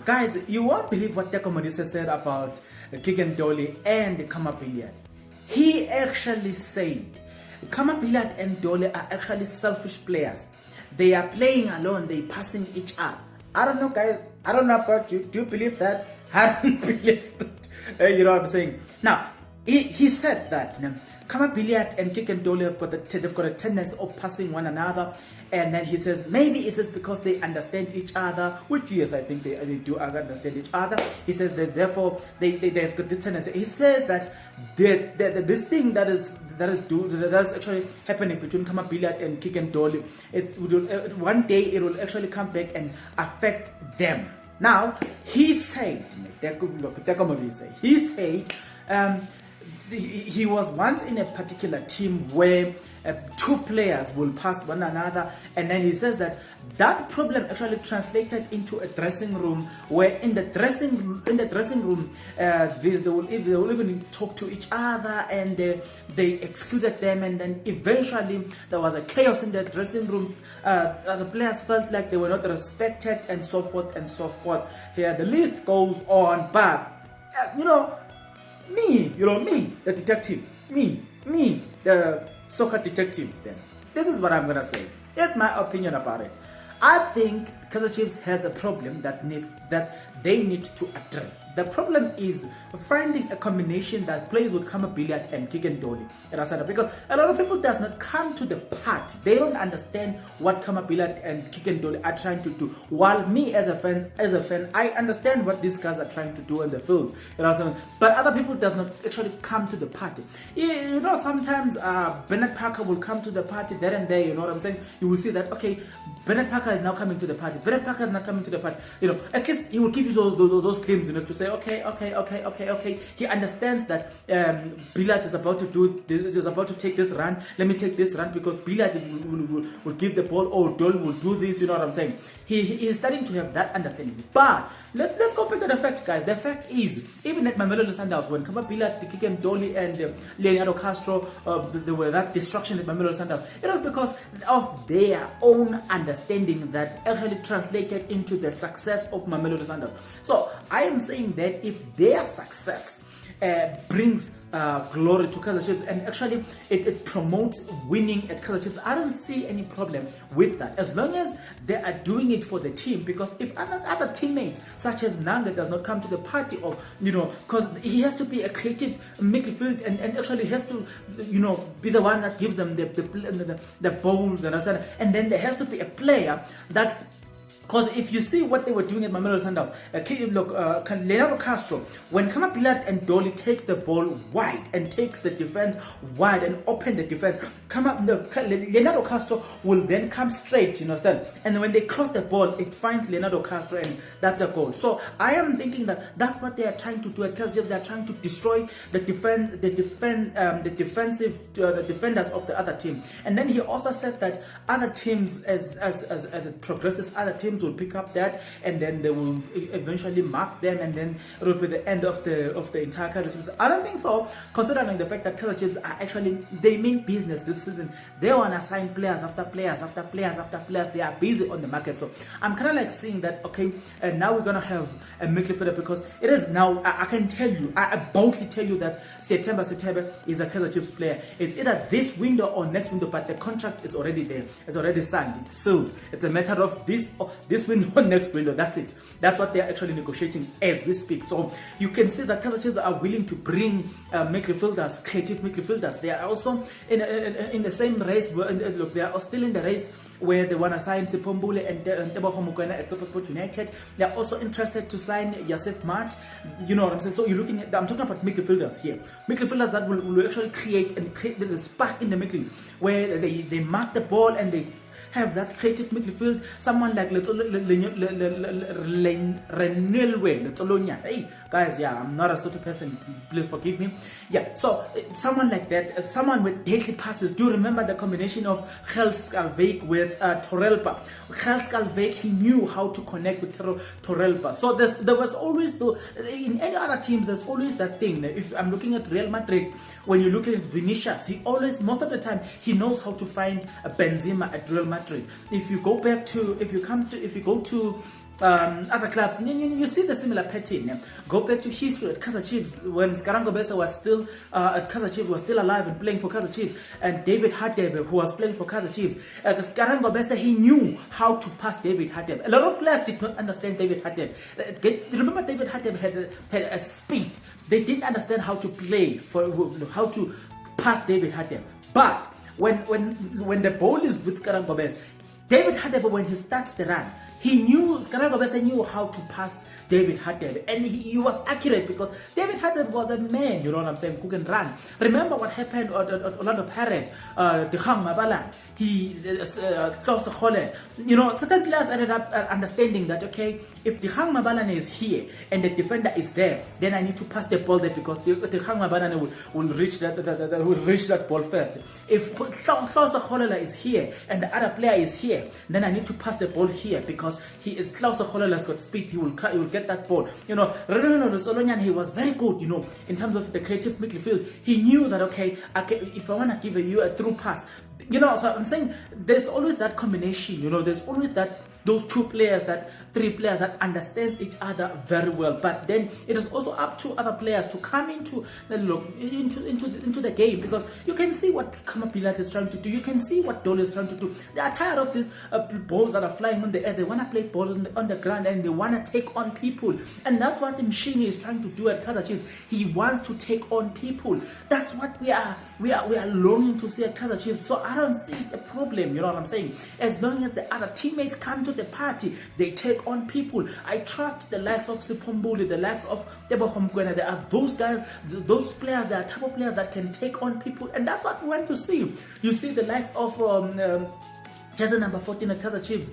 guys, you won't believe what Teko Modise said about Kick and Dolly and khama Billiat. He actually said khama Billiat and Dolly are actually selfish players. They are playing alone, they passing each other. I don't know, guys. I don't know about you. Do you believe that? I don't believe it. You know what I'm saying? Now, he said that khama Billiat and Kick and Dolly they've got a tendency of passing one another. And then he says maybe it is because they understand each other, which yes, I think they do understand each other. He says that therefore they've got this tendency. He says that this thing that is actually happening between khama Billiat and Kick and Dolly, one day it will actually come back and affect them. Now he said, he said he was once in a particular team where two players will pass one another, and then he says that problem actually translated into a dressing room where in the dressing room they will even talk to each other, and they excluded them, and then eventually there was a chaos in the dressing room. The players felt like they were not respected, and so forth and so forth. Here the list goes on, but me, the detective, me, the soccer detective, then this is what I'm gonna say. Here's my opinion about it. I think Kaizer Chiefs has a problem that they need to address. The problem is finding a combination that plays with khama Billiat and Kick and Dolly, because a lot of people does not come to the party. They don't understand what khama Billiat and Kick and Dolly are trying to do. While me as a fan, I understand what these guys are trying to do in the field. But other people does not actually come to the party. Sometimes Bernard Parker will come to the party there and there. You know what I'm saying? You will see that Bernard Parker is now coming to the party. Bernard Parker is not coming to the party. At least he will give you those claims, to say, okay. He understands that Billiat is about to do this, is about to take this run. Let me take this run because Billiat will give the ball, or Dolly will do this. You know what I'm saying? He is starting to have that understanding. But let's go back to the fact, guys. The fact is, even at Mamelodi Sundowns, when khama Billiat, Kick and Dolly, and Leonardo Castro, there were that destruction at Mamelodi Sundowns, it was because of their own understanding that actually translated into the success of Mamelodi Sundowns. So I am saying that if their success brings glory to Kaizer Chiefs, and actually it promotes winning at Kaizer Chiefs, I don't see any problem with that, as long as they are doing it for the team. Because if other teammates such as Nanga does not come to the party, or because he has to be a creative midfield, and actually has to be the one that gives them the balls, and then there has to be a player that. Because if you see what they were doing at Mamelodi Sundowns, Leonardo Castro, when khama Billiat and Dolly takes the ball wide and takes the defense wide and open the defense, Leonardo Castro will then come straight, and when they cross the ball, it finds Leonardo Castro, and that's a goal. So I am thinking that that's what they are trying to do at Kaizer Chiefs. They are trying to destroy the defenders of the other team. And then he also said that other teams, as it progresses, other teams will pick up that, and then they will eventually mark them, and then it will be the end of the entire Kaizer Chiefs. I don't think so, considering the fact that Kaizer Chiefs are actually, they mean business this season. They want to sign players after players after players after players. They are busy on the market. So I'm kind of like seeing that, okay, and now we're gonna have a midfielder, because it is now, I can tell you, I boldly tell you that September is a Kaizer Chiefs player. It's either this window or next window, but the contract is already there. It's already signed. It's sealed. It's a matter of this window or next window. That's it. That's what they're actually negotiating as we speak. So you can see that Kaizer Chiefs are willing to bring midfielders, creative midfielders. They are also in the same race. Look, they are still in the race where they want to sign Sipombule and Tebogo Mokoena at Supersport United. They are also interested to sign Yasef Mat. You know what I'm saying? So you're looking at, I'm talking about midfielders here. Midfielders that will actually create the spark in the middle, where they mark the ball and they have that creative midfield. Someone like Renelwe. Hey guys, yeah, I'm not a sort of person, please forgive me. Yeah, so someone like that, someone with deadly passes. Do you remember the combination of Skalvik with Torelpa? Skalvik, he knew how to connect with Torelpa. So there was always, in any other teams, there's always that thing. If I'm looking at Real Madrid, when you look at Vinicius, he always, most of the time, he knows how to find a Benzema at Real Madrid. If you go to other clubs, you see the similar pattern. Yeah? Go back to history at Kaizer Chiefs when Skarango Besa was still at Kaizer Chiefs, was still alive and playing for Kaizer Chiefs, and David Hadebe, who was playing for Kaizer Chiefs. Skarango Besa, he knew how to pass David Hadebe. A lot of players did not understand David Hadebe. Remember, David Hadebe had a speed. They didn't understand how to play how to pass David Hadebe. But when the ball is with Skarango Besa, David Hadebe, when he starts the run, Skarango Besa knew how to pass David Hadebe, and he was accurate because David Hadebe was a man, you know what I'm saying, who can run. Remember what happened at Orlando Pirates, the khama, he certain players ended up understanding that, okay, if the khama is here and the defender is there, then I need to pass the ball there because the khama will reach that ball first. If Klausa is here and the other player is here, then I need to pass the ball here because Klausa has got speed. He will get that ball. You know, he was very good, you know, in terms of the creative midfield. He knew that, okay, if I want to give you a through pass, you know, so I'm saying there's always that combination, you know, there's always those three players that understands each other very well. But then it is also up to other players to come into the game, because you can see what BILLIAT is trying to do. You can see what Dolly is trying to do. They are tired of these balls that are flying on the air. They want to play balls on the ground, and they want to take on people. And that's what the machine is trying to do at Kaizer Chiefs. He wants to take on people. That's what we are longing to see at Kaizer Chiefs. So I don't see a problem, you know what I'm saying? As long as the other teammates come to the party, they take on people. I trust the likes of Sipombuli, the likes of Tebogo Mokoena. There are those guys, those players, there are type of players that can take on people, and that's what we want to see. You see the likes of jersey number 14 at Kaizer Chiefs,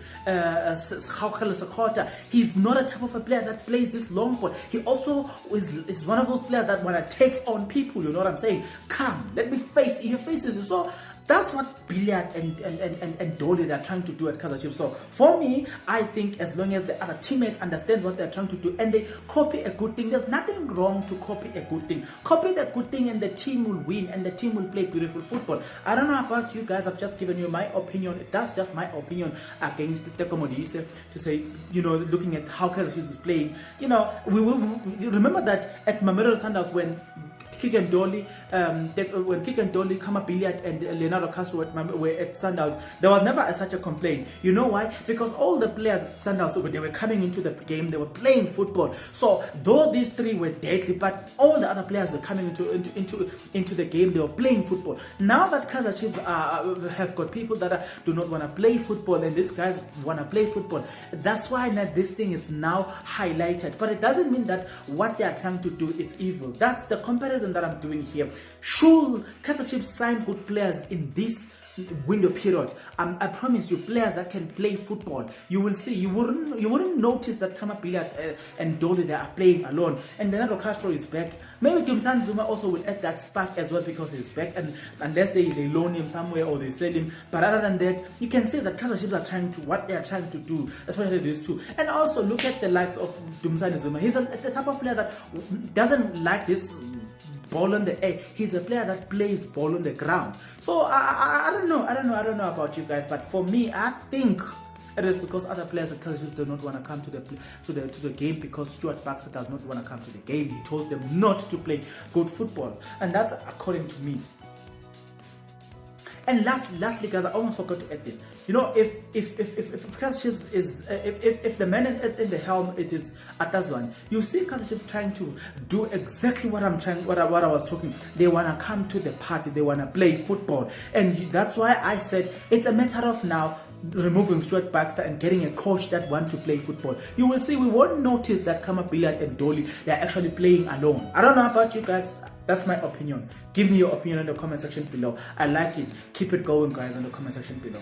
he's not a type of a player that plays this long ball. He also is one of those players that want to take on people, you know what I'm saying? Come, let me face you. He faces you. So that's what BILLIAT and Dolly, they're trying to do at Kaizer Chiefs. So for me, I think as long as the other teammates understand what they're trying to do and they copy a good thing, there's nothing wrong to copy a good thing. Copy the good thing and the team will win and the team will play beautiful football. I don't know about you guys. I've just given you my opinion. That's just my opinion against Teko Modise, to say, you know, looking at how Kaizer Chiefs is playing. You know, we remember that at Mamelodi Sundowns when Kick and Dolly, khama, BILLIAT and Leonardo Castro were at Sundowns, there was never such a complaint. You know why? Because all the players at Sundowns, they were coming into the game, they were playing football. So though these three were deadly, but all the other players were coming into the game, they were playing football. Now that Kaizer Chiefs have got people that do not want to play football, and these guys want to play football, that's why this thing is now highlighted. But it doesn't mean that what they are trying to do is evil. That's the comparison that I'm doing here. Should Kaizer Chiefs sign good players in this window period, I promise you, players that can play football, you will see, you wouldn't notice that khama, BILLIAT and Dolly, they are playing alone, and Leonardo Castro is back. Maybe Dumzane Zuma also will add that spark as well, because he's back, and unless they loan him somewhere or they sell him. But other than that, you can see that Kaizer Chiefs are trying to do, especially these two. And also look at the likes of Dumzane Zuma. He's the type of player that doesn't like this ball on the air. He's a player that plays ball on the ground. So I don't know about you guys, but for me, I think it is because other players at Kaizer Chiefs do not want to come to the game, because Stuart Baxter does not want to come to the game. He told them not to play good football, and that's according to me. And lastly, guys, I almost forgot to add this. You know, if Kaizer Chiefs is if the man in the helm, it is Atazwan, you see Kaizer Chiefs trying to do exactly what I was talking. They wanna come to the party, they wanna play football, and that's why I said it's a matter of now removing Stuart Baxter and getting a coach that wants to play football. You will see, we won't notice that khama, BILLIAT and Dolly, they're actually playing alone. I don't know about you guys. That's my opinion. Give me your opinion in the comment section below. I like it. Keep it going, guys, in the comment section below.